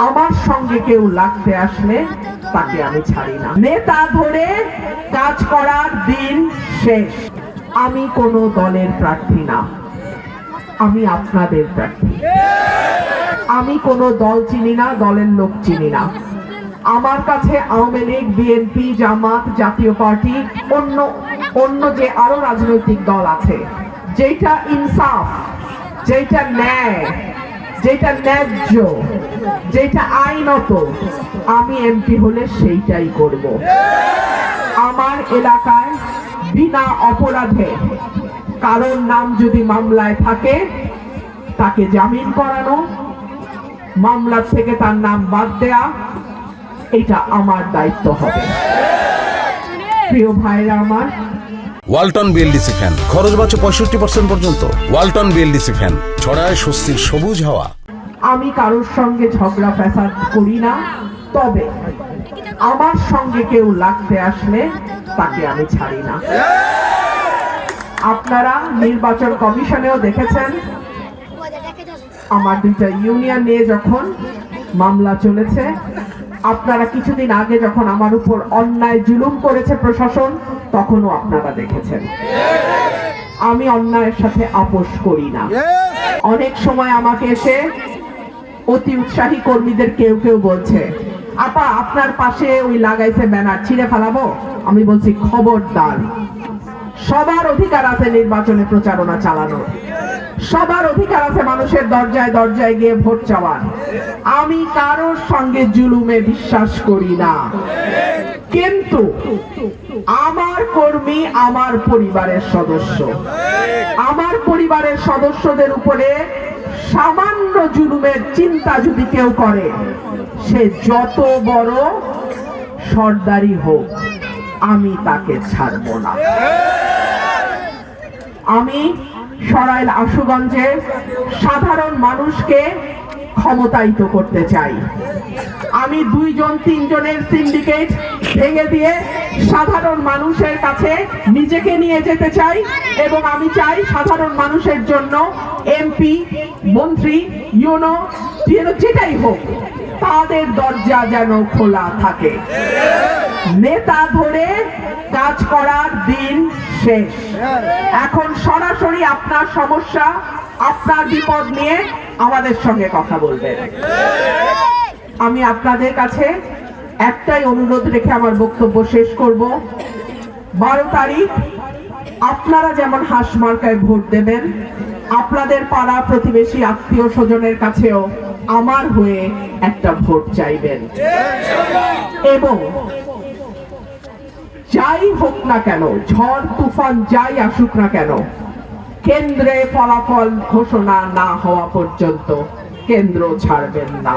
আমার সঙ্গে কেউ লাগতে আসলে তাকে আমি ছাড়ি না। নেতা ধরে কাজ করার দিন শেষ। আমি কোনো দলের প্রার্থী না, আমি আপনাদের প্রার্থী। আমি কোনো দল চিনি না, দলের লোক চিনি না। আমার কাছে আওয়ামী লীগ, বিএনপি, জামাত, জাতীয় পার্টি, অন্য যে আরো রাজনৈতিক দল আছে, যেটা ইনসাফ, যেটা ন্যায়, যেটা ন্যায্য, যেটা আইনত, আমি এমপি হলে সেইটাই করব। আমার এলাকায় বিনা অপরাধে কারোর নাম যদি মামলায় থাকে তাকে জামিন করানো, মামলা থেকে তার নাম বাদ দেয়া, এটা আমার দায়িত্ব হবে। প্রিয় ভাইরা আমার, ওয়ালটন বিএলডিসি ফ্যান খরচ বাঁচে 65% পর্যন্ত। ওয়ালটন বিএলডিসি ফ্যান ছড়ায় স্বস্তির সবুজ হাওয়া। আমি কারোর সঙ্গে ঝগড়া ফ্যাসাদ করি না, তবে আমার সঙ্গে কেউ লাগতে আসলে তাকে আমি ছাড়ি না। আপনারা নির্বাচন কমিশনেও দেখেছেন, আমার 2টা ইউনিয়ন নিয়ে যখন মামলা চলেছে, আপনারা কিছুদিন আগে যখন আমার উপর অন্যায় জুলুম করেছে প্রশাসন, তখনও আপনারা দেখেছেন। আমি অন্যায়ের সাথে আপোষ করি না। অনেক সময় আমাকে এসে অতি উৎসাহী কর্মীদের কেউ কেউ বলছে, আপা আপনার পাশে ওই লাগাইছে ব্যানার, ছিঁড়ে ফেলাবো। আমি বলছি খবরদার, সবার অধিকার আছে নির্বাচনে প্রচারণা চালানোর, সবার অধিকার আছে মানুষের দরজায় দরজায় গিয়ে ভোট চাওয়ার। আমি কারোর সঙ্গে জুলুমে বিশ্বাস করি না, কিন্তু আমার কর্মী আমার পরিবারের সদস্য, আমার পরিবারের সদস্যদের উপরে সামান্য জুলুমের চিন্তা যদি কেউ করে, সে যত বড় সর্দারি হোক, আমি তাকে ছাড়ব না। আমি সরাইল আশুগঞ্জে সাধারণ মানুষকে ক্ষমতায়িত করতে চাই। আমি 2-3 জনের সিন্ডিকেট ভেঙে দিয়ে সাধারণ মানুষের কাছে নিজেকে নিয়ে যেতে চাই, এবং আমি চাই সাধারণ মানুষের জন্য এমপি, মন্ত্রী, ইউনো যেটাই হোক, তাদের দরজা যেন খোলা থাকে। নেতা ধরে কাজ করার দিন শেষ। এখন সরাসরি আপনার সমস্যা, আপনার বিপদ নিয়ে আমাদের সঙ্গে কথা বলবেন। আমি আপনাদের কাছে একটাই অনুরোধ রেখে আমার বক্তব্য শেষ করব। 12 তারিখ আপনারা যেমন হাঁস মার্কায় ভোট দেবেন, আপনাদের পাড়া প্রতিবেশী আত্মীয় স্বজনের কাছেও আমার হয়ে একটা ভোট চাইবেন। এবং যাই হোক না কেন, ঝড় তুফান যাই আসুক না কেন, কেন্দ্রে ফলাফল ঘোষণা না হওয়া পর্যন্ত কেন্দ্র ছাড়বেন না।